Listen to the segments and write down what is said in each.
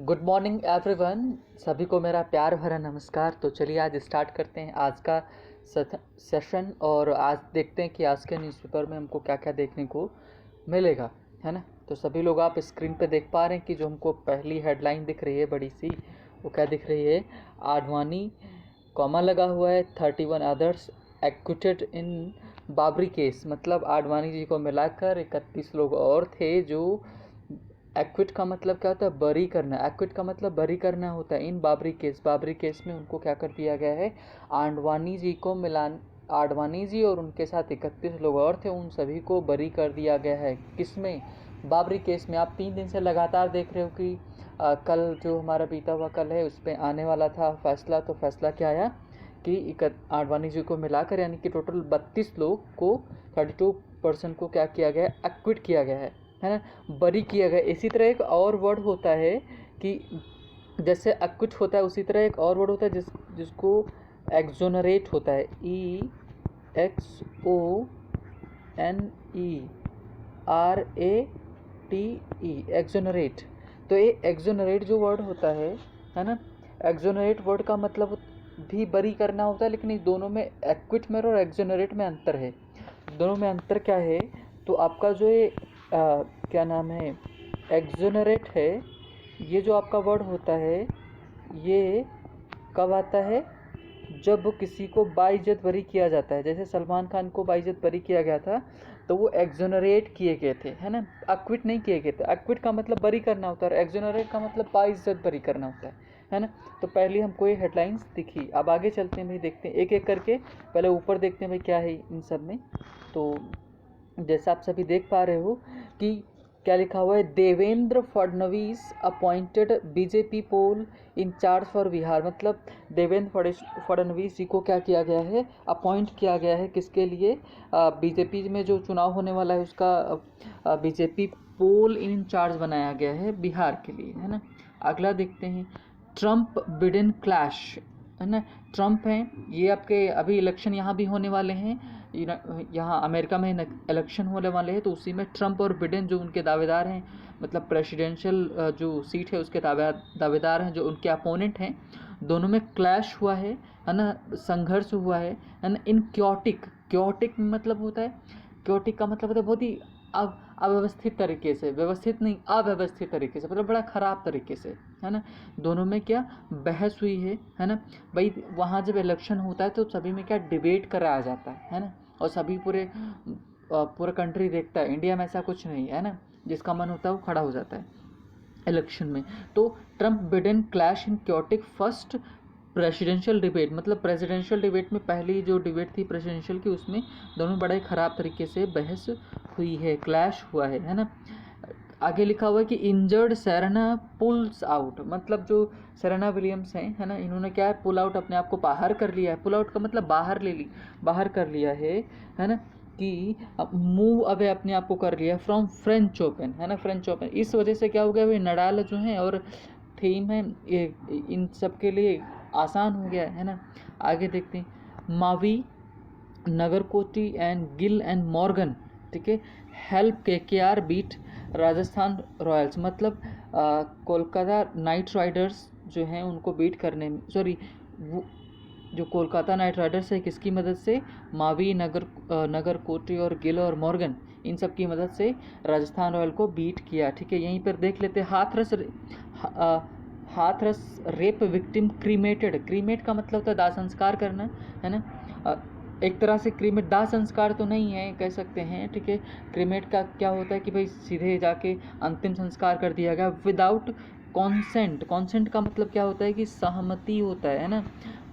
Good morning everyone. सभी को मेरा प्यार भरा नमस्कार। तो चलिए आज स्टार्ट करते हैं आज का सेशन और आज देखते हैं कि आज के न्यूज़पेपर में हमको क्या क्या देखने को मिलेगा, है ना। तो सभी लोग आप स्क्रीन पे देख पा रहे हैं कि जो हमको पहली हेडलाइन दिख रही है बड़ी सी, वो क्या दिख रही है? आडवाणी कॉमा लगा हुआ है 31 अदर्स एक्विटेड इन बाबरी केस। मतलब आडवाणी जी को मिलाकर 31 लोग और थे जो एक्विट का मतलब क्या होता है? बरी करना। एक्विट का मतलब बरी करना होता है। इन बाबरी केस में उनको क्या कर दिया गया है? आडवाणी जी को आडवाणी जी और उनके साथ 31 लोग और थे, उन सभी को बरी कर दिया गया है। किसमें? बाबरी केस में। आप 3 दिन से लगातार देख रहे हो कि कल जो हमारा बीता हुआ कल है उस पर आने वाला था फैसला। तो फैसला क्या आया कि आडवाणी जी को मिलाकर यानी कि टोटल 32 लोग को 32% को क्या किया गया? एक्विट किया गया है ना, बरी किया गया। इसी तरह एक और वर्ड होता है कि जैसे एक्विट होता है उसी तरह एक और वर्ड होता है जिसको एक्सोनरेट होता है। EXONERATE, exonerate. तो ये एक्सोनरेट जो वर्ड होता है ना, एक्सोनरेट वर्ड का मतलब भी बरी करना होता है, लेकिन इस दोनों में एक्विट में और एक्सोनरेट में अंतर है। दोनों में अंतर क्या है? तो आपका जो ये क्या नाम है, एक्सोनरेट है, ये जो आपका वर्ड होता है ये कब आता है? जब किसी को बाइज्जत बरी किया जाता है। जैसे सलमान खान को बाइज्जत बरी किया गया था तो वो एक्सोनरेट किए गए थे, है ना, एक्विट नहीं किए गए थे। एक्विट का मतलब बरी करना होता है और एक्सोनरेट का मतलब बाइज्जत बरी करना होता है ना। तो पहले हमको ये हेडलाइंस दिखी। अब आगे चलते हैं भाई, देखते हैं एक एक करके। पहले ऊपर देखते हैं भाई क्या है इन सब में। तो जैसा आप सभी देख पा रहे हो कि क्या लिखा हुआ है? Devendra Fadnavis appointed BJP poll in charge for Bihar. मतलब देवेंद्र फडणवीस जी को क्या किया गया है? अपॉइंट किया गया है। किसके लिए? बीजेपी में जो चुनाव होने वाला है उसका बीजेपी पोल इन चार्ज बनाया गया है बिहार के लिए, है ना। अगला देखते हैं, ट्रम्प बिडेन क्लैश, है ना। ट्रम्प हैं, ये आपके अभी इलेक्शन यहाँ भी होने वाले हैं, यहाँ अमेरिका में इलेक्शन होने वाले हैं। तो उसी में ट्रम्प और बिडेन जो उनके दावेदार हैं, मतलब प्रेसिडेंशियल जो सीट है उसके दावेदार हैं, जो उनके अपोनेंट हैं, दोनों में क्लैश हुआ है ना, संघर्ष हुआ है ना। इन क्योटिक मतलब होता है, क्योटिक का मतलब होता है बहुत ही अव्यवस्थित तरीके से, व्यवस्थित नहीं अव्यवस्थित तरीके से, मतलब बड़ा ख़राब तरीके से, है ना। दोनों में क्या बहस हुई है ना। भाई वहाँ जब इलेक्शन होता है तो सभी में क्या डिबेट कराया जाता है ना, और सभी पूरा कंट्री देखता है। इंडिया में ऐसा कुछ नहीं है ना, जिसका मन होता है वो खड़ा हो जाता है इलेक्शन में। तो ट्रम्प बिडेन क्लैश इन क्योटिक फर्स्ट प्रेसिडेंशियल डिबेट। मतलब प्रेसिडेंशियल डिबेट में पहली जो डिबेट थी प्रेसिडेंशियल की, उसमें दोनों बड़े ख़राब तरीके से बहस हुई है, क्लैश हुआ है ना। आगे लिखा हुआ है कि इंजर्ड सेरेना पुल्स आउट। मतलब जो सेरेना विलियम्स हैं, है ना, इन्होंने क्या है? पुल आउट, अपने आप को बाहर कर लिया है। पुल आउट का मतलब बाहर कर लिया है ना, कि मूव अवे अपने आप को कर लिया फ्रॉम फ्रेंच ओपन, है ना, फ्रेंच ओपन। इस वजह से क्या हो गया? वे नडाल जो हैं और थीम है ये, इन सब के लिए आसान हो गया है ना। आगे देखते हैं, Mavi Nagarkoti and Gill and Morgan, ठीक है, help KKR beat Rajasthan Royals. मतलब कोलकाता नाइट राइडर्स जो हैं उनको बीट करने में, सॉरी, वो जो कोलकाता नाइट राइडर्स है किसकी मदद से? मावी नगरकोटी और गिल और मॉर्गन, इन सब की मदद से राजस्थान रॉयल को बीट किया। ठीक है, यहीं पर देख लेते हैं, Hathras rape victim cremated. Cremate का मतलब होता है दाह संस्कार करना, है ना। एक तरह से क्रीमेट दाह संस्कार तो नहीं है, कह सकते हैं, ठीक है। क्रीमेट का क्या होता है कि भाई सीधे जाके अंतिम संस्कार कर दिया गया विदाउट कॉन्सेंट। कॉन्सेंट का मतलब क्या होता है कि सहमति होता है ना।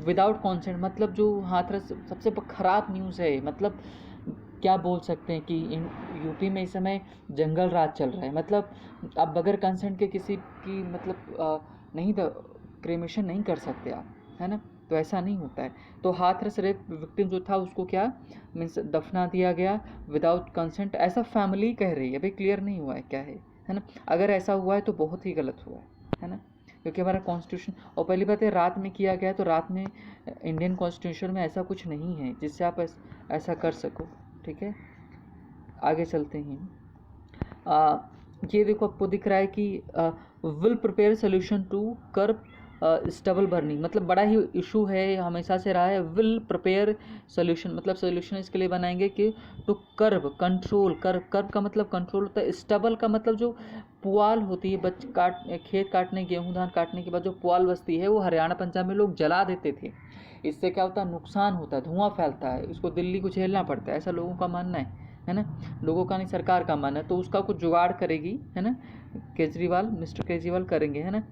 विदाउट कॉन्सेंट मतलब जो हाथरस सबसे ख़राब न्यूज़ है। मतलब क्या बोल सकते हैं कि यूपी में इस समय जंगल राज चल रहा है। मतलब आप बगैर कंसेंट के किसी की मतलब नहीं क्रेमेशन नहीं कर सकते आप, है ना। तो ऐसा नहीं होता है। तो हाथरस रेप विक्टिम जो था उसको क्या मीन्स दफना दिया गया विदाउट कंसेंट, ऐसा फैमिली कह रही है। भाई क्लियर नहीं हुआ है क्या है ना। अगर ऐसा हुआ है तो बहुत ही गलत हुआ है ना, क्योंकि हमारा कॉन्स्टिट्यूशन, और पहली बात है रात में किया गया, तो रात में इंडियन कॉन्स्टिट्यूशन में ऐसा कुछ नहीं है जिससे आप ऐसा कर सको। ठीक है, आगे चलते हैं। ये देखो आपको दिख रहा है कि will prepare solution to curb stubble burning, मतलब बड़ा ही इशू है, हमेशा से रहा है। विल प्रिपेयर सोल्यूशन मतलब सोल्यूशन इसके लिए बनाएंगे कि टू कर्ब कंट्रोल, कर्ब का मतलब कंट्रोल होता है, स्टबल का मतलब जो पुआल होती है, खेत काटने गेहूं धान काटने के बाद जो पुआल बचती है वो हरियाणा पंजाब में लोग जला देते थे। इससे क्या होता है, नुकसान होता है, धुआं फैलता है, इसको दिल्ली को झेलना पड़ता है, ऐसा लोगों का मानना है ना, लोगों का नहीं सरकार का मानना है। तो उसका कुछ जुगाड़ करेगी, है ना, मिस्टर केजरीवाल करेंगे, है ना।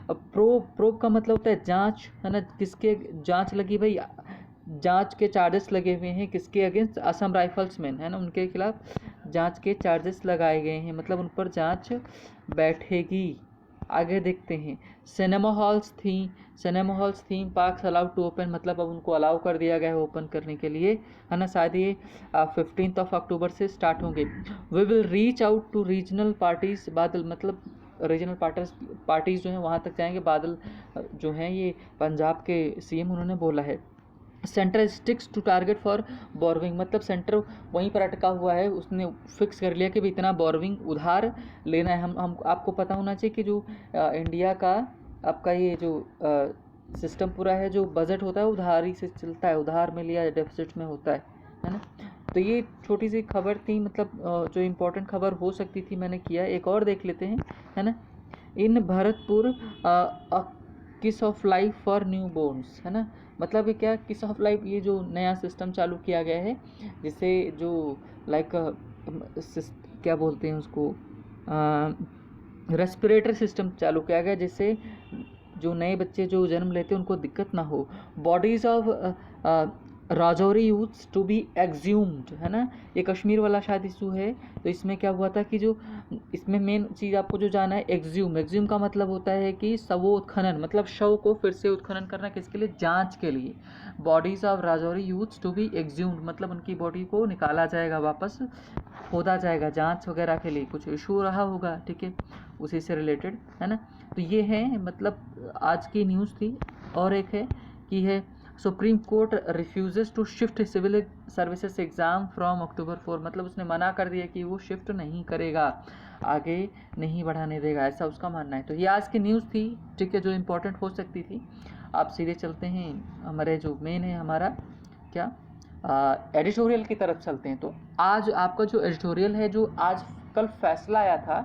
अब प्रोब का मतलब होता है जांच, है ना, किसके जांच लगी भाई, जांच के चार्जेस लगे हुए हैं किसके अगेंस्ट, असम राइफल्स मैन, है ना, उनके खिलाफ जांच के चार्जेस लगाए गए हैं, मतलब उन पर जांच बैठेगी। आगे देखते हैं, cinema halls theme parks allowed to open, मतलब अब उनको अलाउ कर दिया गया है ओपन करने के लिए, है ना। शायद ये 15 अक्टूबर से स्टार्ट होंगे। We will reach out to regional parties, Badal मतलब रीजनल पार्टीज जो हैं वहाँ तक जाएंगे, बादल जो हैं ये पंजाब के सीएम उन्होंने बोला है। Centre sticks to target for बोरविंग, मतलब सेंटर वहीं पर अटका हुआ है, उसने फिक्स कर लिया कि भाई इतना बोरविंग उधार लेना है। हम आपको पता होना चाहिए कि जो इंडिया का आपका ये जो सिस्टम पूरा है, जो बजट होता है उधारी से चलता है, उधार में लिया डेफिसिट में होता है ना। तो ये छोटी सी खबर थी, मतलब जो इम्पोर्टेंट खबर हो सकती थी मैंने किया। एक और देख लेते हैं, है ना। In Bharatpur kiss of life for newborns, है ना, मतलब ये क्या, किस ऑफ लाइफ, ये जो नया सिस्टम चालू किया गया है जिससे जो लाइक क्या बोलते हैं उसको, रेस्पिरेटरी सिस्टम चालू किया गया जिससे जो नए बच्चे जो जन्म लेते हैं उनको दिक्कत ना हो। Bodies of Rajouri youths to be exhumed, है ना, ये कश्मीर वाला शायद इशू है। तो इसमें क्या हुआ था कि जो इसमें मेन चीज़ आपको जो जाना है, एग्ज्यूम का मतलब होता है कि शवोत्खनन, मतलब शव को फिर से उत्खनन करना, किसके लिए, जांच के लिए। Bodies of Rajouri youths to be exhumed, मतलब उनकी बॉडी को निकाला जाएगा, वापस खोदा जाएगा, जांच वगैरह के लिए कुछ इशू रहा होगा, ठीक है, उसी से रिलेटेड, है ना। तो ये है मतलब आज की न्यूज़ थी। और एक है कि है Supreme Court refuses to shift civil services exam from October 4, मतलब उसने मना कर दिया कि वो शिफ्ट नहीं करेगा, आगे नहीं बढ़ाने देगा, ऐसा उसका मानना है। तो ये आज की न्यूज़ थी, ठीक है, जो इम्पोर्टेंट हो सकती थी। आप सीधे चलते हैं हमारे जो मेन है हमारा क्या एडिटोरियल की तरफ चलते हैं। तो आज आपका जो एडिटोरियल है, जो आज कल फैसला आया था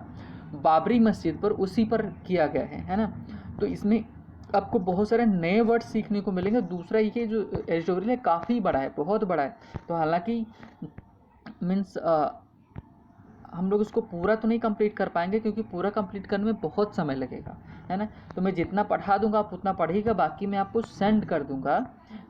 बाबरी मस्जिद पर, उसी पर किया गया है ना। तो इसमें आपको बहुत सारे नए वर्ड सीखने को मिलेंगे। दूसरा ये जो एडिटोरियल है काफ़ी बड़ा है, बहुत बड़ा है, तो हालांकि मीन्स हम लोग इसको पूरा तो नहीं कंप्लीट कर पाएंगे क्योंकि पूरा कंप्लीट करने में बहुत समय लगेगा, है ना। तो मैं जितना पढ़ा दूंगा आप उतना पढ़िएगा, बाकी मैं आपको सेंड कर दूंगा,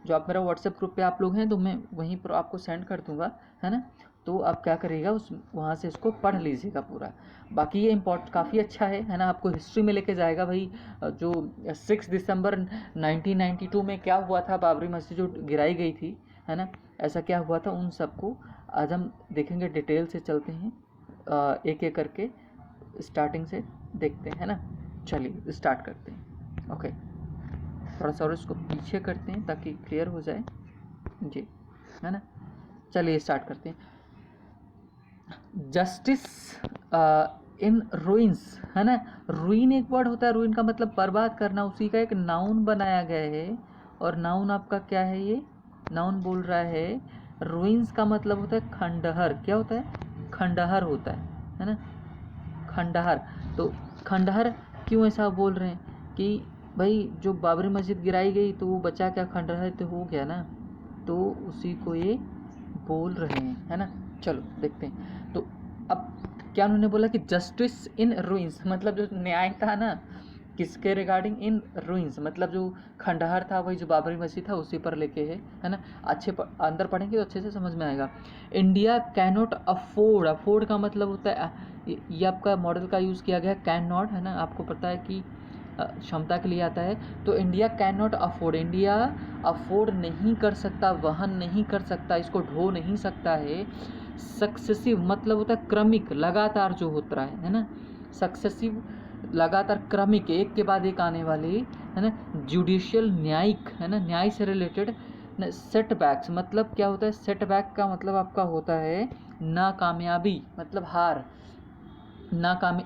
जो आप मेरा व्हाट्सएप ग्रुप पे आप लोग हैं तो मैं वहीं पर आपको सेंड कर दूंगा, है ना। तो आप क्या करिएगा, उस वहाँ से इसको पढ़ लीजिएगा पूरा। बाकी ये काफ़ी अच्छा है ना, आपको हिस्ट्री में लेके जाएगा भाई। जो 6 दिसंबर 1992 में क्या हुआ था, बाबरी मस्जिद जो गिराई गई थी, है ना, ऐसा क्या हुआ था, उन सबको आज हम देखेंगे। डिटेल से चलते हैं, एक एक करके स्टार्टिंग से देखते हैं, है ना। चलिए स्टार्ट करते हैं। ओके, थोड़ा सा और इसको पीछे करते हैं ताकि क्लियर हो जाए जी, है ना। चलिए स्टार्ट करते हैं। जस्टिस इन रूइंस, है ना। रूइन एक वर्ड होता है, रूइन का मतलब बर्बाद करना, उसी का एक नाउन बनाया गया है। और नाउन आपका क्या है, ये नाउन बोल रहा है। रूइंस का मतलब होता है खंडहर, क्या होता है, खंडहर होता है ना, खंडहर। तो खंडहर क्यों ऐसा बोल रहे हैं कि भाई जो बाबरी मस्जिद गिराई गई तो वो बचा क्या, खंडहर तो हो गया ना, तो उसी को ये बोल रहे हैं, है ना। चलो देखते हैं। तो अब क्या उन्होंने बोला कि जस्टिस इन रूइंस, मतलब जो न्याय था ना किसके रिगार्डिंग, इन रूइंस, मतलब जो खंडहर था वही जो बाबरी मस्जिद था उसी पर लेके है ना। अंदर पढ़ेंगे तो अच्छे से समझ में आएगा। India can not afford, afford का मतलब होता है, ये आपका मॉडल का यूज़ किया गया, कैन नॉट, है ना, आपको पता है कि क्षमता के लिए आता है। तो India can not afford, India afford नहीं कर सकता, वहन नहीं कर सकता, इसको ढो नहीं सकता है। सक्सेसिव मतलब होता है क्रमिक, लगातार जो होता है ना, सक्सेसिव लगातार, क्रमिक, एक के बाद एक आने वाली, है ना। जुडिशियल न्यायिक, है ना, न्याय से रिलेटेड। सेटबैक्स मतलब क्या होता है, सेटबैक का मतलब आपका होता है नाकामयाबी, मतलब हार, नाकामी,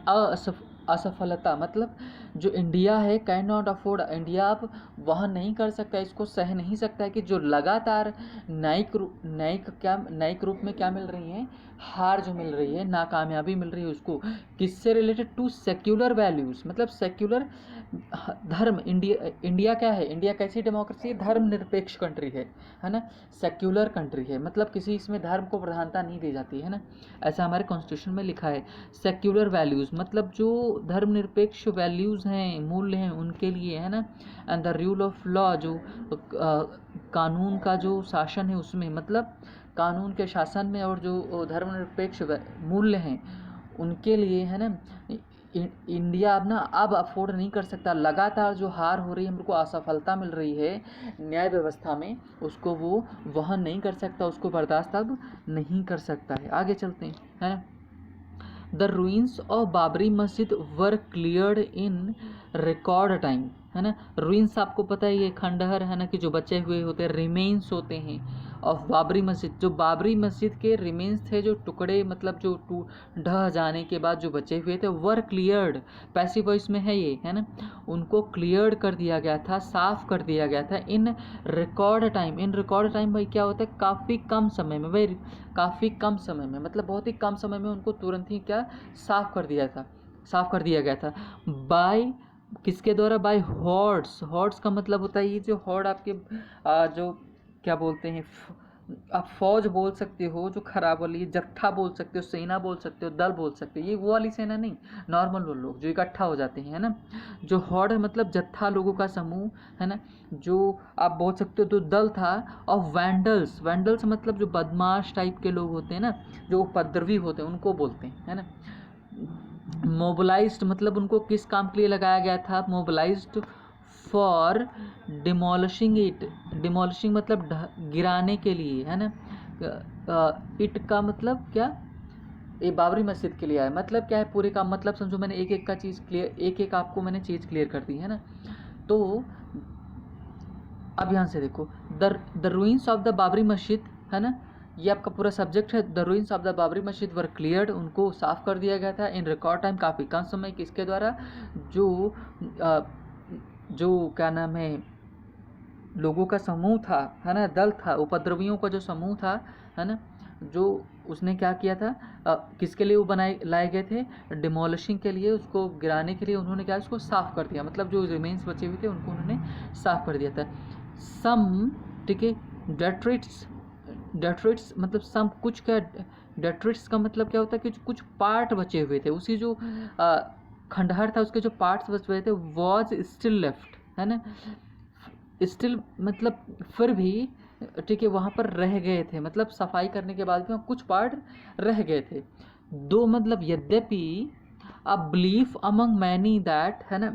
असफलता, मतलब जो इंडिया है कैन नॉट अफोर्ड, इंडिया अब वह नहीं कर सकता, इसको सह नहीं सकता है कि जो लगातार नैक रूप में क्या मिल रही है, हार जो मिल रही है, नाकामयाबी मिल रही है उसको। किससे रिलेटेड? टू सेक्युलर वैल्यूज़, मतलब सेक्युलर धर्म। इंडिया क्या है? इंडिया कैसी डेमोक्रेसी है? धर्मनिरपेक्ष कंट्री है ना, सेक्युलर कंट्री है, मतलब किसी इसमें धर्म को प्रधानता नहीं दी जाती है ना, ऐसा हमारे कॉन्स्टिट्यूशन में लिखा है। सेक्युलर वैल्यूज़ मतलब जो धर्मनिरपेक्ष वैल्यूज़ हैं, मूल्य हैं, उनके लिए है ना। And the rule of law, जो कानून का जो शासन है उसमें, मतलब कानून के शासन में, और जो धर्मनिरपेक्ष मूल्य हैं उनके लिए है ना। इंडिया अब अफोर्ड नहीं कर सकता, लगातार जो हार हो रही है, हमको असफलता मिल रही है न्याय व्यवस्था में, उसको वो वहन नहीं कर सकता, उसको बर्दाश्त अब नहीं कर सकता है। आगे चलते हैं, है ना। द रुइंस ऑफ बाबरी मस्जिद वर क्लियर्ड इन रिकॉर्ड टाइम, है ना। रुइंस आपको पता है, ये खंडहर है ना, कि जो बचे हुए होते हैं, रिमेन्स होते हैं ऑफ बाबरी मस्जिद, जो बाबरी मस्जिद के रिमेन्स थे, जो टुकड़े, मतलब जो ढह जाने के बाद जो बचे हुए थे, वर क्लियर्ड, पैसिव वॉइस में है ये, है ना, उनको क्लियर्ड कर दिया गया था, साफ कर दिया गया था in record time. In record time भाई क्या होता है? काफ़ी कम समय में, भाई काफ़ी कम समय में, मतलब बहुत ही कम समय में उनको तुरंत ही क्या साफ कर दिया गया था। बाय किसके द्वारा? बाय हॉर्ड्स। हॉर्ड्स का मतलब होता है ये जो हॉर्ड आपके जो क्या बोलते हैं, आप फौज बोल सकते हो, जो खराब वाली, जत्था बोल सकते हो, सेना बोल सकते हो, दल बोल सकते हो, ये वो वाली सेना नहीं, नॉर्मल वो लोग जो इकट्ठा हो जाते हैं, है ना। जो हॉर्ड है मतलब जत्था, लोगों का समूह, है ना। जो आप बोल सकते हो तो दल था। और वैंडल्स, वैंडल्स मतलब जो बदमाश टाइप के लोग होते हैं ना, जो उपद्रवी होते हैं, उनको बोलते हैं, है ना। मोबिलाइज्ड मतलब उनको किस काम के लिए लगाया गया था? Mobilised for demolishing it. Demolishing मतलब गिराने के लिए, है ना। इट का मतलब क्या? ये बाबरी मस्जिद के लिए है, मतलब क्या है पूरे का मतलब समझो। मैंने एक एक का चीज़ क्लियर, एक एक आपको मैंने चीज़ क्लियर कर दी, है ना। तो अब यहाँ से देखो, the ruins of the Babri मस्जिद, है ना, ये आपका पूरा सब्जेक्ट है। The ruins of the Babri मस्जिद वर क्लियर्ड, उनको साफ कर दिया गया था इन रिकॉर्ड टाइम, काफ़ी कम समय। किसके द्वारा? जो क्या नाम है, लोगों का समूह था, है ना, दल था, उपद्रवियों का जो समूह था, है ना, जो उसने क्या किया था, किसके लिए वो लाए गए थे? डिमोलिशिंग के लिए, उसको गिराने के लिए उन्होंने क्या, उसको साफ़ कर दिया, मतलब जो रिमेन्स बचे हुए थे उनको उन्होंने साफ़ कर दिया था। सम, ठीक है, डेट्रिट्स मतलब सम, कुछ का, डेट्रिट्स का मतलब क्या होता है कि कुछ पार्ट बचे हुए थे, उसी जो खंडहर था उसके जो पार्ट्स बचे हुए थे, वॉज स्टिल लेफ्ट, है ना। स्टिल मतलब फिर भी, ठीक है, वहाँ पर रह गए थे, मतलब सफाई करने के बाद भी वहाँ कुछ पार्ट रह गए थे। दो मतलब यद्यपि, a belief among many that, है ना,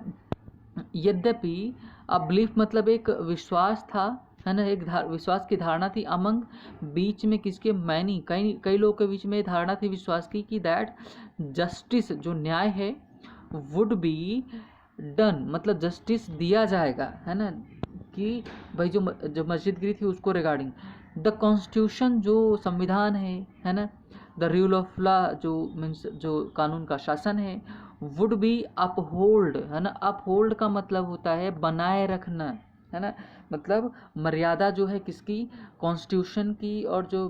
यद्यपि, अ बिलीफ मतलब एक विश्वास था, है ना, एक विश्वास की धारणा थी, अमंग बीच में किसके? मैनी, कई लोगों के बीच में धारणा थी, विश्वास की, कि दैट जस्टिस जो न्याय है, वुड बी डन मतलब जस्टिस दिया जाएगा, है ना, कि भाई जो मस्जिद गिरी थी उसको रिगार्डिंग। द कॉन्स्टिट्यूशन जो संविधान है ना, द रूल ऑफ लॉ जो मीन्स जो कानून का शासन है, वुड बी अपहोल्ड, है ना। अपहोल्ड का मतलब होता है बनाए रखना, है ना, मतलब मर्यादा जो है किसकी? कॉन्स्टिट्यूशन की, और जो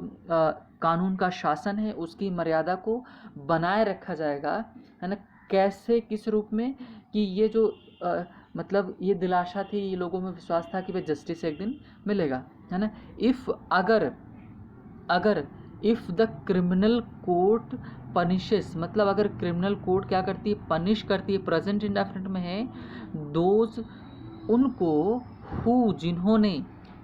कानून का शासन है उसकी मर्यादा को बनाए रखा जाएगा, है ना। कैसे, किस रूप में? कि ये जो मतलब ये दिलासा थी, ये लोगों में विश्वास था कि भाई जस्टिस एक दिन मिलेगा, है ना। अगर if the criminal court punishes, मतलब अगर क्रिमिनल कोर्ट क्या करती है? पनिश करती है, प्रेजेंट इंडेफिनिट में है, दोज उनको, हु जिन्होंने,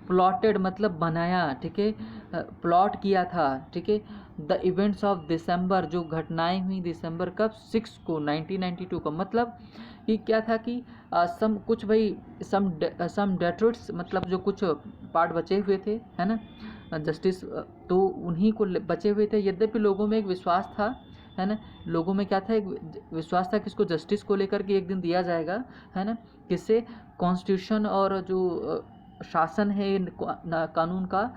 प्लॉटेड मतलब बनाया, ठीक है, प्लॉट किया था, ठीक है, द इवेंट्स ऑफ दिसंबर जो घटनाएं हुई दिसंबर कब? 6 को 1992 का, मतलब कि क्या था कि सम कुछ भाई सम डेट्रिट्स मतलब जो कुछ पार्ट बचे हुए थे, है ना, जस्टिस तो उन्हीं को बचे हुए थे। यद्यपि लोगों में एक विश्वास था, है ना, लोगों में क्या था? एक विश्वास था किसको? जस्टिस को लेकर कि एक दिन दिया जाएगा, है ना, किससे? कॉन्स्टिट्यूशन और जो शासन है कानून का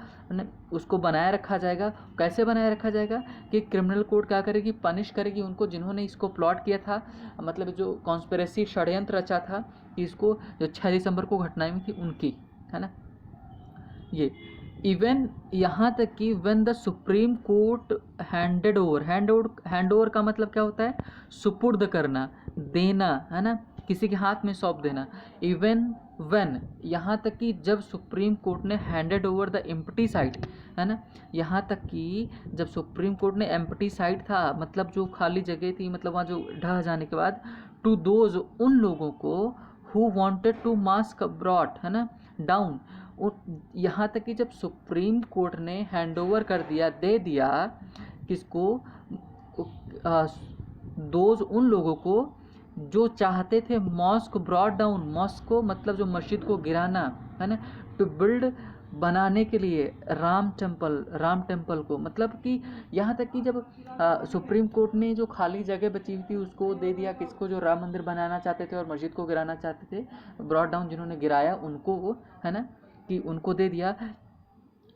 उसको बनाए रखा जाएगा। कैसे बनाए रखा जाएगा कि क्रिमिनल कोर्ट क्या करेगी, पनिश करेगी उनको जिन्होंने इसको प्लॉट किया था, मतलब जो कॉन्स्पिरेसी षड्यंत्र रचा था इसको, जो 6 दिसंबर को घटनाएं हुई थी उनकी, है ना। ये इवन यहाँ तक कि when the Supreme court hand over का मतलब क्या होता है, सुपुर्द करना, देना, है ना, किसी के हाथ में सौंप देना। इवन व्हेन, यहाँ तक कि जब सुप्रीम कोर्ट ने handed over the empty site, है ना, यहाँ तक कि जब सुप्रीम कोर्ट ने एम्प्टी साइट था, मतलब जो खाली जगह थी, मतलब वहाँ जो ढह जाने के बाद, टू दोज, उन लोगों को, who wanted to mask brought, है ना, डाउन, यहाँ तक कि जब सुप्रीम कोर्ट ने हैंड ओवर कर दिया, दे दिया किसको, दोज, उन लोगों को जो चाहते थे मॉस्क ब्रॉट डाउन, मॉस्क को मतलब जो मस्जिद को गिराना, है ना, टू बिल्ड, बनाने के लिए राम टेम्पल को, मतलब कि यहाँ तक कि जब सुप्रीम कोर्ट ने जो खाली जगह बची हुई थी उसको दे दिया किसको, जो राम मंदिर बनाना चाहते थे और मस्जिद को गिराना चाहते थे, ब्रॉट डाउन जिन्होंने गिराया उनको, है ना, कि उनको दे दिया।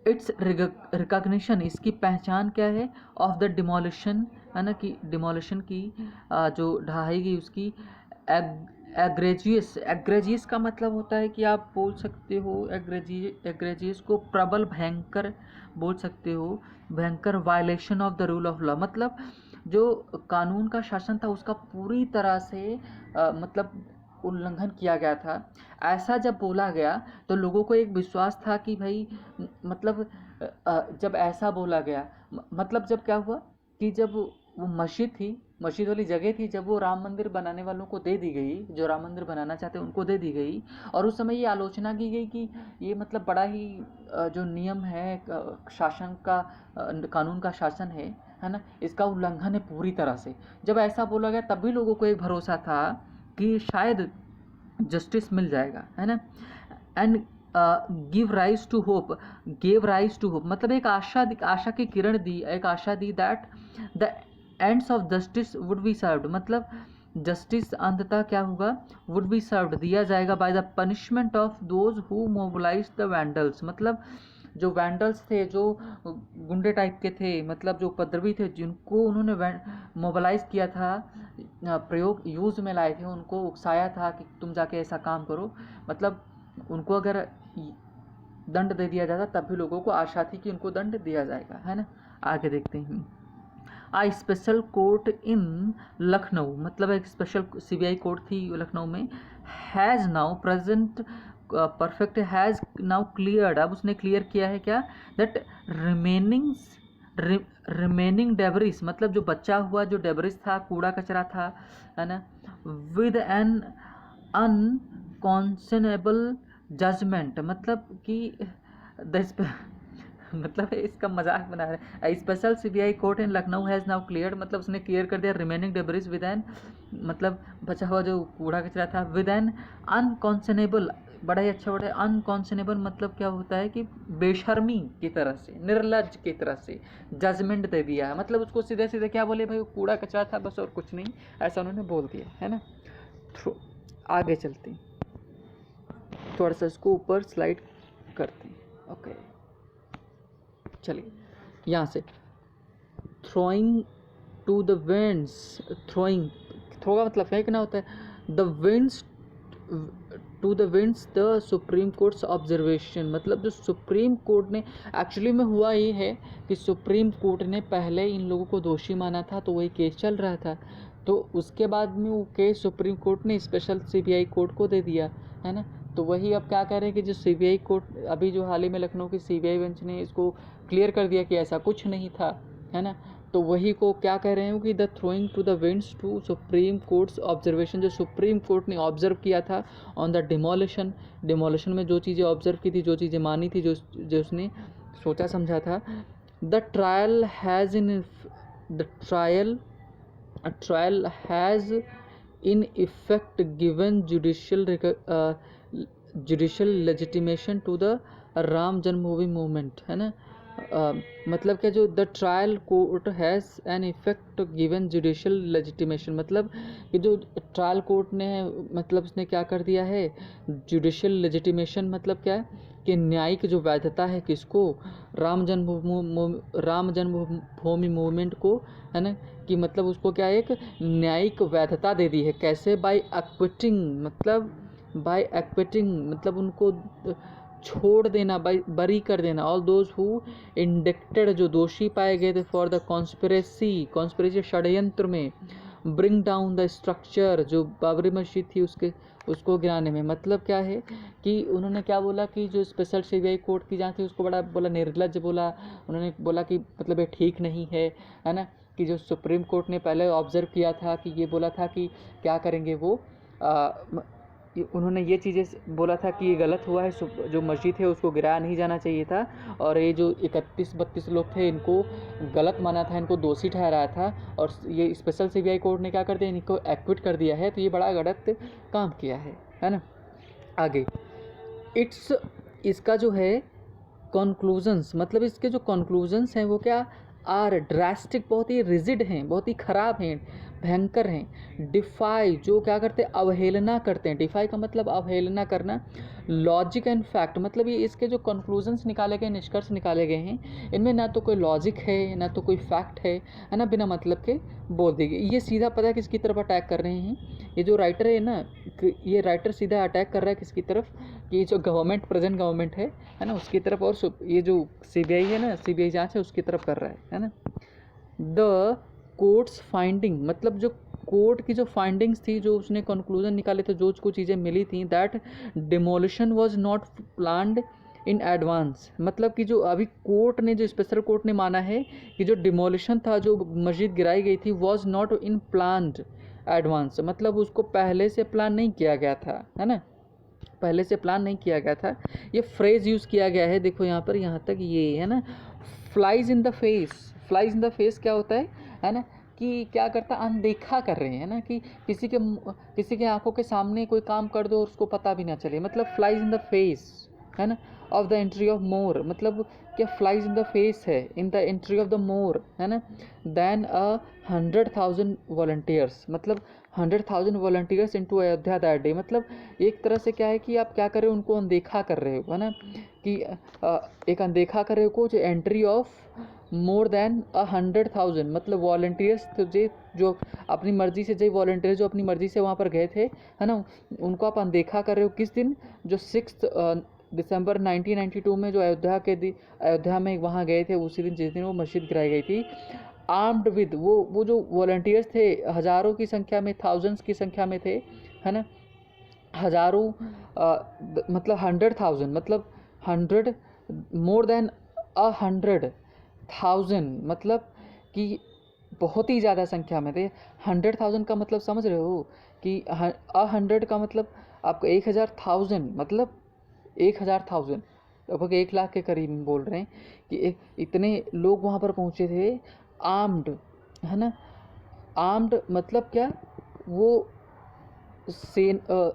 इट्स रिकॉग्निशन, इसकी पहचान क्या है, ऑफ द डिमोलिशन, है ना, कि डिमोलिशन की जो ढहाई गई उसकी एग्रेजियस का मतलब होता है कि आप बोल सकते हो एग्रेजियस को प्रबल, भयंकर बोल सकते हो, भयंकर violation of the rule of law, मतलब जो कानून का शासन था उसका पूरी तरह से मतलब उल्लंघन किया गया था। ऐसा जब बोला गया तो लोगों को एक विश्वास था कि भाई मतलब जब ऐसा बोला गया, मतलब जब क्या हुआ कि जब वो मस्जिद वाली जगह थी, जब वो राम मंदिर बनाने वालों को दे दी गई, जो राम मंदिर बनाना चाहते उनको दे दी गई, और उस समय ये आलोचना की गई कि ये मतलब बड़ा ही जो नियम है शासन का, कानून का शासन है ना, इसका उल्लंघन है पूरी तरह से। जब ऐसा बोला गया तब भी लोगों को एक भरोसा था कि शायद जस्टिस मिल जाएगा, है ना। And give rise to hope, मतलब एक आशा की किरण दी, एक आशा दी that the ends of justice would be served, मतलब जस्टिस अंततः क्या होगा, वुड बी सर्व्ड, दिया जाएगा, by the punishment of those who mobilize the vandals, मतलब जो वैंडल्स थे, जो गुंडे टाइप के थे, मतलब जो उपद्रवी थे, जिनको उन्होंने मोबिलाइज किया था, प्रयोग यूज़ में लाए थे, उनको उकसाया था कि तुम जाके ऐसा काम करो, मतलब उनको अगर दंड दे दिया जाता तब भी लोगों को आशा थी कि उनको दंड दिया जाएगा, है ना। आगे देखते हैं। आ स्पेशल कोर्ट इन लखनऊ, मतलब एक स्पेशल सीबीआई कोर्ट थी लखनऊ में, has now present perfect, has now cleared, अब उसने क्लियर किया है क्या, दैट रिमेनिंग डेब्रिस, मतलब जो बचा हुआ जो डेब्रिस था, कूड़ा कचरा था, है ना, विद एन अनकॉन्शनेबल जजमेंट, मतलब कि मतलब इसका मजाक बना रहा है। Special CBI court in Lucknow has now cleared, मतलब उसने क्लियर कर दिया रिमेनिंग डेब्रिस विद एन, मतलब बचा हुआ जो कूड़ा कचरा था, विद एन अनकॉन्शनेबल, बड़ा ही अच्छा वर्ड है अनकॉन्शनेबल, मतलब क्या होता है कि बेशर्मी की तरह से, निर्लज की तरह से जजमेंट दे दिया है, मतलब उसको सीधे सीधे क्या बोले, भाई कूड़ा कचरा था बस और कुछ नहीं, ऐसा उन्होंने बोल दिया, है ना। आगे चलते हैं, थोड़ा सा इसको ऊपर स्लाइड करते हैं, ओके। चलिए यहाँ से, throwing to the winds, throw का मतलब फेंकना होता है, the winds to the winds the Supreme Court's observation, मतलब जो सुप्रीम कोर्ट ने, एक्चुअली में हुआ ये है कि सुप्रीम कोर्ट ने पहले इन लोगों को दोषी माना था, तो वही केस चल रहा था, तो उसके बाद में वो केस सुप्रीम कोर्ट ने स्पेशल सीबीआई कोर्ट को दे दिया, है ना। तो वही अब क्या कह रहे हैं कि जो सीबीआई कोर्ट, अभी जो हाल ही में लखनऊ की सीबीआई बेंच ने इसको क्लियर कर दिया कि ऐसा कुछ नहीं था, है ना, तो वही को क्या कह रहे हैं कि the throwing to the winds to Supreme Court's observation, जो सुप्रीम कोर्ट ने ऑब्जर्व किया था ऑन द डिमोलिशन में जो चीज़ें ऑब्जर्व की थी, जो चीज़ें मानी थी, जो उसने सोचा समझा था, the trial has in effect given judicial legitimation to the Ram Janmabhoomi movement, है ना। मतलब क्या, जो the trial court has an effect given judicial legitimation, मतलब कि जो ट्रायल कोर्ट ने, मतलब उसने क्या कर दिया है, जुडिशियल लेजिटिमेशन, मतलब क्या है, कि न्यायिक जो वैधता है किसको, राम जन्मभूमि मूवमेंट को, है ना, कि मतलब उसको क्या एक न्यायिक वैधता दे दी है। कैसे? बाय एक्विटिंग, मतलब उनको छोड़ देना, बरी कर देना, ऑल दोज हु इंडिक्टेड, जो दोषी पाए गए थे, फॉर द कॉन्स्पिरेसी षड्यंत्र में, ब्रिंग डाउन द स्ट्रक्चर, जो बाबरी मस्जिद थी उसको गिराने में। मतलब क्या है कि उन्होंने क्या बोला कि जो स्पेशल सीबीआई कोर्ट की जांच थी उसको बड़ा बोला निर्लज्ज बोला। उन्होंने बोला कि मतलब ये ठीक नहीं है ना, कि जो सुप्रीम कोर्ट ने पहले ऑब्जर्व किया था कि ये बोला था कि क्या करेंगे वो, उन्होंने ये चीज़ें बोला था कि ये गलत हुआ है, जो मस्जिद है उसको गिराया नहीं जाना चाहिए था, और ये जो 31-32 लोग थे इनको गलत माना था, इनको दोषी ठहराया था, और ये स्पेशल सीबीआई कोर्ट ने क्या कर दिया, इनको एक्विट कर दिया है। तो ये बड़ा गलत काम किया है ना। आगे इसका जो है कंक्लूजन्स, मतलब इसके जो कंक्लूजन्स हैं वो क्या आर ड्रास्टिक, बहुत ही रिजिड हैं, बहुत ही ख़राब हैं, भयंकर हैं। डिफाई, जो क्या करते हैं, अवहेलना करते हैं। डिफाई का मतलब अवहेलना करना। लॉजिक एंड फैक्ट, मतलब ये इसके जो कंक्लूजन्स निकाले गए, निष्कर्ष निकाले गए हैं, इनमें ना तो कोई लॉजिक है ना तो कोई फैक्ट है ना, बिना मतलब के बोल देंगे। ये सीधा पता है किसकी तरफ अटैक कर रहे हैं, ये जो राइटर है ना, ये राइटर सीधा अटैक कर रहा है किसकी तरफ, कि जो गवर्नमेंट, प्रेजेंट गवर्नमेंट है ना, उसकी तरफ, और ये जो सीबीआई है ना, सीबीआई जांच है, उसकी तरफ कर रहा है ना। द कोर्ट्स फाइंडिंग, मतलब जो कोर्ट की जो फाइंडिंग्स थी, जो उसने कंक्लूजन निकाले थे, जो कुछ चीज़ें मिली थी, that demolition was not planned in advance, मतलब कि जो अभी कोर्ट ने, जो स्पेशल कोर्ट ने माना है कि जो डिमोलिशन था, जो मस्जिद गिराई गई थी, was not in planned advance, मतलब उसको पहले से प्लान नहीं किया गया था, है ना, पहले से प्लान नहीं किया गया था। ये फ्रेज यूज़ किया गया है, देखो यहाँ पर, यहाँ तक ये है ना, flies in the face. Flies in the face क्या होता है ना, कि क्या करता, अनदेखा कर रहे हैं ना, कि किसी के आंखों के सामने कोई काम कर दो और उसको पता भी ना चले, मतलब फ्लाइज इन द फेस, है ना, of the entry of more, मतलब क्या फ्लाइज इन द फेस है, in the entry of the more, है ना, देन 100,000 वॉलंटियर्स, मतलब 100,000 volunteers into Ayodhya that day. मतलब एक तरह से क्या है कि आप क्या कर रहे हो, उनको अनदेखा कर रहे हो, है ना, कि एक अनदेखा कर रहे हो को, जो एंट्री ऑफ मोर देन 100,000, मतलब वॉलंटियर्स जो अपनी मर्जी से, जो वॉलंटियर्स जो अपनी मर्जी से वहाँ पर गए थे, है ना, उनको आप अनदेखा कर रहे हो। किस दिन? जो 6 दिसंबर 1992 में जो अयोध्या में वहाँ गए थे, उसी दिन, जिस दिन वो मस्जिद गिराई गई थी, आर्म्ड विद, वो जो वॉलंटियर्स थे, हज़ारों की संख्या में, थाउजेंड्स की संख्या में थे, है ना, हज़ारों, मतलब 100,000, मतलब 100, मोर देन 100,000, मतलब कि बहुत ही ज़्यादा संख्या में थे। 100,000 का मतलब समझ रहे हो कि 100 का मतलब आपको 1,000, मतलब 1,000, लगभग 1 लाख के करीब बोल रहे हैं कि इतने लोग वहाँ पर पहुँचे थे, आर्म्ड, है ना, आर्म्ड मतलब क्या, वो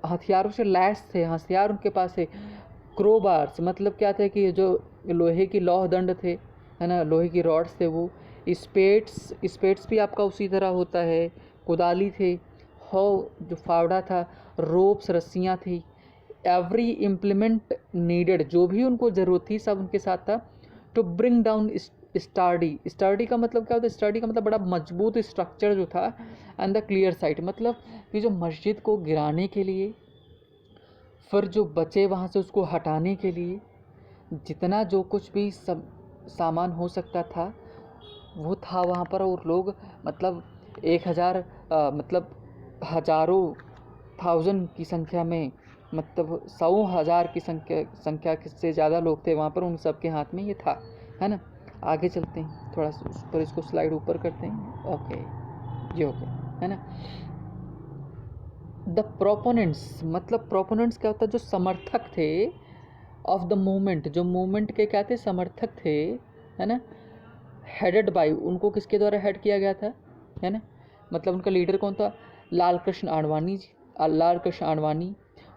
हथियारों से लैस थे, हथियार उनके पास है। क्रोबार्स मतलब क्या थे, कि जो लोहे की लौह दंड थे, है ना, लोहे की रॉड्स थे वो। स्पेट्स भी आपका उसी तरह होता है। कुदाली थे, हौ जो फावड़ा था, रोप्स रस्सियाँ थी, एवरी इम्प्लीमेंट नीडेड, जो भी उनको ज़रूरत थी सब उनके साथ था। टू ब्रिंग डाउन स्टर्डी का मतलब क्या होता है, स्टर्डी का मतलब बड़ा मजबूत स्ट्रक्चर जो था, एंड द क्लियर साइट, मतलब कि जो मस्जिद को गिराने के लिए, फिर जो बचे वहाँ से उसको हटाने के लिए, जितना जो कुछ भी सब सामान हो सकता था वो था वहाँ पर। और लोग मतलब 1,000, मतलब हज़ारों, थाउजेंड की संख्या में, मतलब 100,000 की संख्या से ज़्यादा लोग थे वहाँ पर, उन सब के हाथ में ये था, है ना। आगे चलते हैं, थोड़ा उस पर, इसको स्लाइड ऊपर करते हैं। ओके, ये हो गया, है ना। द प्रोपोनेंट्स, मतलब प्रोपोनेंट्स क्या होता है, जो समर्थक थे ऑफ द मूवमेंट, जो मूवमेंट के क्या थे, समर्थक थे, है ना। हेडेड बाय, उनको किसके द्वारा हेड किया गया था, है ना, मतलब उनका लीडर कौन था, लाल कृष्ण आडवाणी,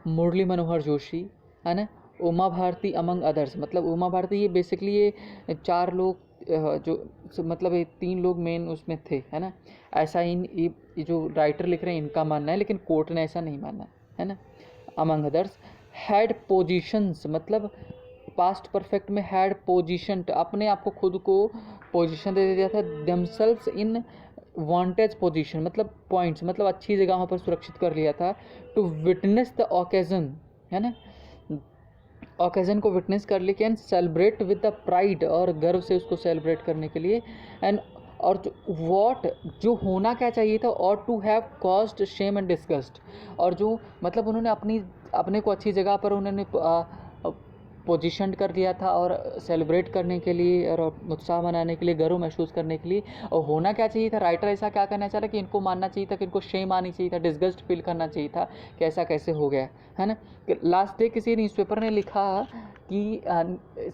मुरली मनोहर जोशी, है ना, उमा भारती अमंग अदर्स। मतलब उमा भारती, ये बेसिकली ये 4 लोग, जो मतलब ये 3 लोग मेन उसमें थे, है ना। ऐसा ये जो राइटर लिख रहे हैं इनका मानना है, लेकिन कोर्ट ने ऐसा नहीं माना, है ना। अमंग अदर्स हैड पोजीशंस, मतलब पास्ट परफेक्ट में हैड पोजीशन, अपने आप को खुद को पोजीशन दे दिया था, देमसेल्व्स इन वांटेज पोजीशन मतलब पॉइंट्स मतलब अच्छी जगहों पर सुरक्षित कर लिया था, टू विटनेस द ओकेजन, है ना, ओकेजन को विटनेस कर लेके and celebrate with the pride, और गर्व से उसको सेलिब्रेट करने के लिए, एंड और वॉट जो होना क्या चाहिए था, और to have caused shame and disgust, और जो मतलब उन्होंने अपने को अच्छी जगह पर उन्होंने पोजीशन कर लिया था और सेलिब्रेट करने के लिए और उत्साह मनाने के लिए, गर्व महसूस करने के लिए, और होना क्या चाहिए था, राइटर ऐसा क्या करना चाह रहा कि इनको मानना चाहिए था, कि इनको शेम आनी चाहिए था, डिस्गस्ट फील करना चाहिए था कि ऐसा कैसे हो गया, है ना। लास्ट डे किसी न्यूज़पेपर ने लिखा कि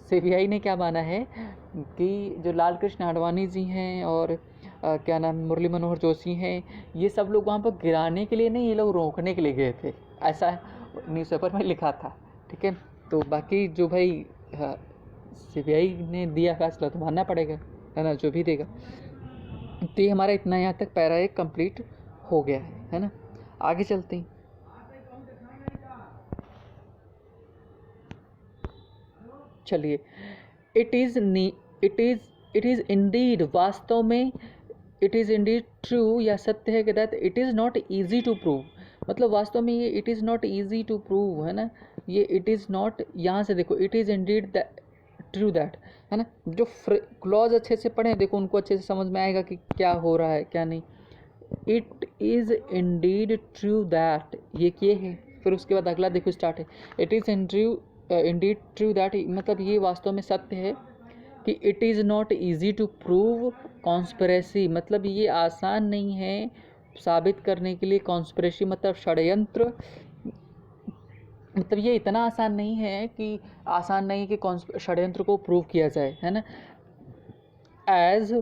सीबीआई ने क्या माना है कि जो लाल कृष्ण आडवाणी जी हैं और क्या नाम मुरली मनोहर जोशी हैं, ये सब लोग वहाँ पर गिराने के लिए नहीं, ये लोग रोकने के लिए गए थे, ऐसा न्यूज़पेपर में लिखा था, ठीक है। तो बाकी जो भाई सीबीआई ने दिया फैसला तो मानना पड़ेगा, है ना, जो भी देगा। तो ये हमारा इतना यहाँ तक पैरा एक कंप्लीट हो गया है ना। आगे चलते हैं। चलिए, इट इज़ इंडीड, वास्तव में इट इज़ इंडीड ट्रू, या सत्य है कि that it is not easy to prove, मतलब वास्तव में ये it is not easy to prove, है ना, ये इट इज़ नॉट, यहाँ से देखो it is indeed true that, है ना, जो क्लॉज अच्छे से पढ़ें देखो उनको अच्छे से समझ में आएगा कि क्या हो रहा है क्या नहीं। It is indeed true that, ये है, फिर उसके बाद अगला देखो स्टार्ट है, it is indeed true that, मतलब ये वास्तव में सत्य है कि it is not easy to prove conspiracy, मतलब ये आसान नहीं है साबित करने के लिए, कॉन्स्पिरेसी मतलब षड्यंत्र, मतलब ये इतना आसान नहीं है कि षड्यंत्र को प्रूव किया जाए, है ना, as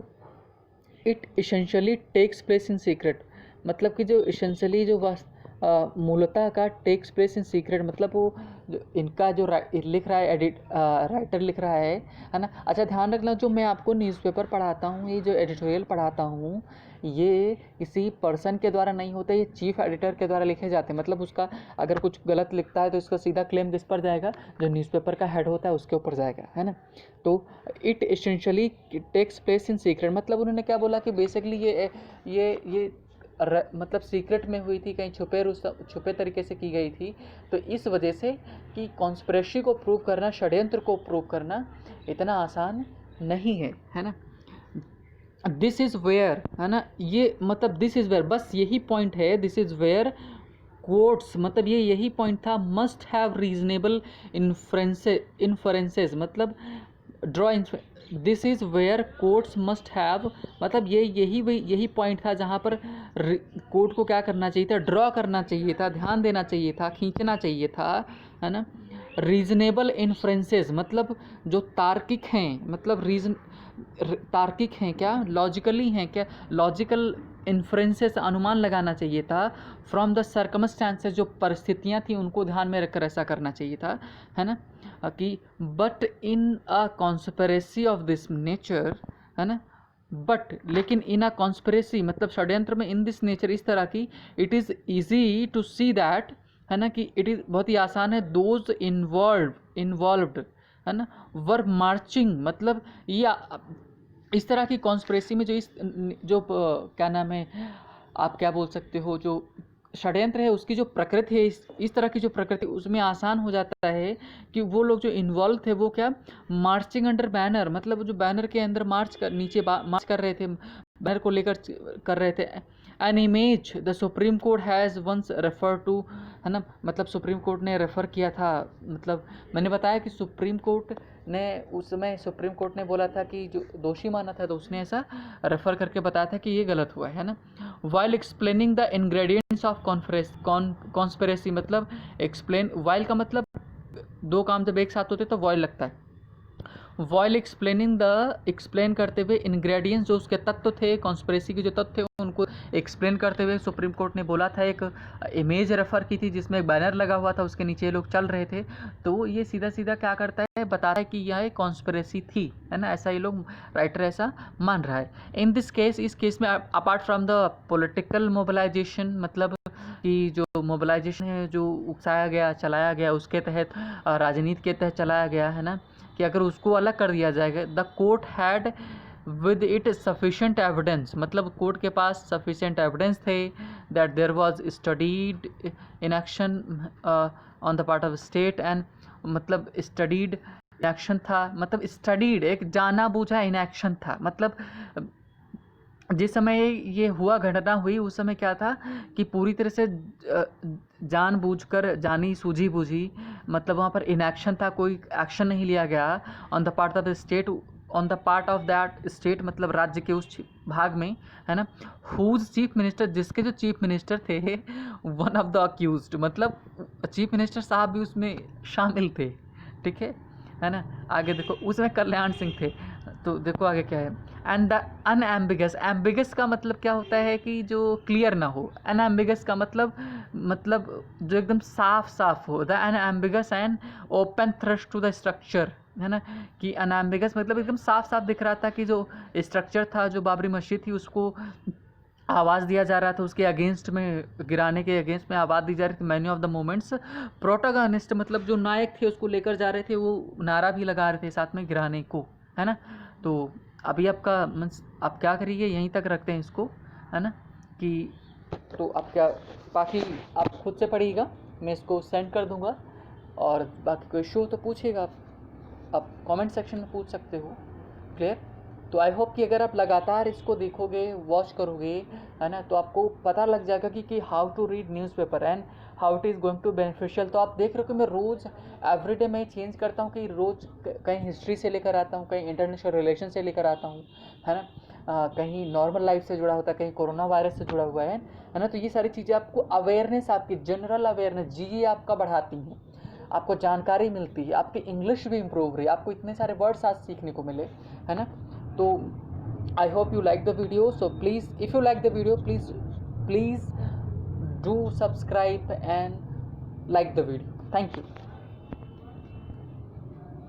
it essentially takes place in secret, मतलब कि जो इसेंशियली जो मूलतः का टेक्स प्लेस इन सीक्रेट, मतलब वो इनका जो लिख रहा है राइटर लिख रहा है ना। अच्छा ध्यान रखना, जो मैं आपको न्यूज़पेपर पढ़ाता हूँ, ये जो एडिटोरियल पढ़ाता हूँ, ये किसी पर्सन के द्वारा नहीं होता, ये चीफ एडिटर के द्वारा लिखे जाते हैं, मतलब उसका अगर कुछ गलत लिखता है तो इसका सीधा क्लेम किस पर जाएगा, जो न्यूज़पेपर का हेड होता है उसके ऊपर जाएगा, है ना। तो it essentially takes place in secret, मतलब उन्होंने क्या बोला कि बेसिकली ये मतलब सीक्रेट में हुई थी, कहीं छुपे तरीके से की गई थी, तो इस वजह से कि कॉन्स्पिरेसी को प्रूव करना, षड्यंत्र को प्रूव करना इतना आसान नहीं है ना। दिस इज़ वेयर, है ना, ये मतलब दिस इज़ वेयर, बस यही पॉइंट है, दिस इज़ वेयर कोट्स, मतलब ये यही पॉइंट था, मस्ट हैव रीजनेबल इन्फरेंसेस, मतलब draw, this is where courts must have, मतलब यही पॉइंट था जहाँ पर कोर्ट को क्या करना चाहिए था, ड्रॉ करना चाहिए था, ध्यान देना चाहिए था, खींचना चाहिए था, है ना। रीजनेबल इन्फ्रेंसेस, मतलब जो तार्किक हैं, मतलब तार्किक हैं क्या, लॉजिकली हैं क्या, लॉजिकल इन्फ्रेंसेस, अनुमान लगाना चाहिए था, फ्रॉम द सर्कमस्टांसेस, जो परिस्थितियाँ थी उनको ध्यान में रखकर ऐसा करना चाहिए था, है ना, कि but in a conspiracy of this nature, है ना, बट लेकिन इन अ कॉन्स्पिरेसी मतलब षड्यंत्र में, इन दिस नेचर इस तरह की, it is easy to see that, है ना, कि इट इज़ बहुत ही आसान है, दोज इन्वॉल्व्ड, है ना, वर मार्चिंग, मतलब ये इस तरह की कॉन्स्पिरेसी में जो क्या नाम है, आप क्या बोल सकते हो, जो षड्यंत्र है उसकी जो प्रकृति है, इस तरह की जो प्रकृति, उसमें आसान हो जाता है कि वो लोग जो इन्वॉल्व थे वो क्या, मार्चिंग अंडर बैनर, मतलब जो बैनर के अंदर नीचे मार्च कर रहे थे, बैनर को लेकर कर रहे थे, an image the Supreme Court has once refer to, है ना, मतलब सुप्रीम कोर्ट ने रेफ़र किया था, मतलब मैंने बताया कि सुप्रीम कोर्ट ने उस समय बोला था कि जो दोषी माना था, तो उसने ऐसा रेफ़र करके बताया था कि ये गलत हुआ है ना। While explaining the ingredients of conspiracy, मतलब एक्सप्लेन, वाइल का मतलब दो काम जब एक साथ होते तो वाइल लगता है, वाइल एक्सप्लेन करते हुए इंग्रेडिएंट्स, जो उसके तत्व थे, कॉन्स्पिरेसी के जो तत्व थे उनको एक्सप्लेन करते हुए सुप्रीम कोर्ट ने बोला था, एक इमेज रेफ़र की थी जिसमें एक बैनर लगा हुआ था, उसके नीचे लोग चल रहे थे, तो ये सीधा सीधा क्या करता है, बता रहा है कि यह एक कॉन्स्पिरेसी थी, है ना, ऐसा ये लोग राइटर ऐसा मान रहा है। इन दिस केस, इस केस में apart from the political mobilisation, मतलब कि जो मोबिलाइजेशन है जो उकसाया गया, चलाया गया, उसके तहत राजनीति के तहत चलाया गया है ना, कि अगर उसको अलग कर दिया जाएगा, the court had with it sufficient evidence, मतलब कोर्ट के पास सफिशेंट एविडेंस थे that there was studied inaction on the part of state and, मतलब स्टडीड इनएक्शन था, मतलब स्टडीड एक जाना बूझा इनएक्शन था, मतलब जिस समय ये हुआ घटना हुई उस समय क्या था कि पूरी तरह से जानबूझकर, जानी सूझी बूझी, मतलब वहाँ पर इनएक्शन था, कोई एक्शन नहीं लिया गया on the part of the state, on the part of that state, मतलब राज्य के उस भाग में, है ना, हुज चीफ मिनिस्टर, जिसके जो चीफ मिनिस्टर थे वन ऑफ द अक्यूज्ड, मतलब चीफ मिनिस्टर साहब भी उसमें शामिल थे, ठीक है ना। आगे देखो, उसमें कल्याण सिंह थे, तो देखो आगे क्या है, एंड द अनएम्बिगस, एम्बिगस का मतलब क्या होता है कि जो क्लियर ना हो, अनएम्बिगस का मतलब जो एकदम साफ साफ हो, the unambiguous and open thrust to the structure, है ना, कि अनएम्बिगस मतलब एकदम साफ साफ दिख रहा था कि जो स्ट्रक्चर था, जो बाबरी मस्जिद थी, उसको आवाज़ दिया जा रहा था, उसके अगेंस्ट में, गिराने के अगेंस्ट में आवाज़ दी जा रही थी। Many of the moments protagonist, मतलब जो नायक थे उसको लेकर जा रहे थे, वो नारा भी लगा रहे थे साथ में गिराने को, है ना। तो अभी आपका मीन्स आप क्या करिए, यहीं तक रखते हैं इसको, है ना, कि तो आप क्या, बाकी आप खुद से पढ़िएगा, मैं इसको सेंड कर दूंगा, और बाकी कोई इशू तो पूछिएगा, आप कमेंट सेक्शन में पूछ सकते हो। क्लियर? तो आई होप कि अगर आप लगातार इसको देखोगे, वॉच करोगे, है ना, तो आपको पता लग जाएगा कि how to read newspaper and how it is going to beneficial. तो आप देख रहे हो कि मैं रोज़ एवरीडे मैं चेंज करता हूँ, कि रोज़ कहीं हिस्ट्री से लेकर आता हूँ, कहीं इंटरनेशनल रिलेशन से लेकर आता हूँ, है ना, कहीं नॉर्मल लाइफ से जुड़ा होता है, कहीं कोरोना वायरस से जुड़ा हुआ है ना। तो ये सारी चीज़ें आपको अवेयरनेस, आपकी जनरल अवेयरनेस, जी आपका बढ़ाती हैं, आपको जानकारी मिलती है, आपकी इंग्लिश भी इम्प्रूव रही, आपको इतने सारे वर्ड्स आज सीखने को मिले, है ना। तो I hope you like the video, so please if you like the video, please do subscribe and like the video. Thank you.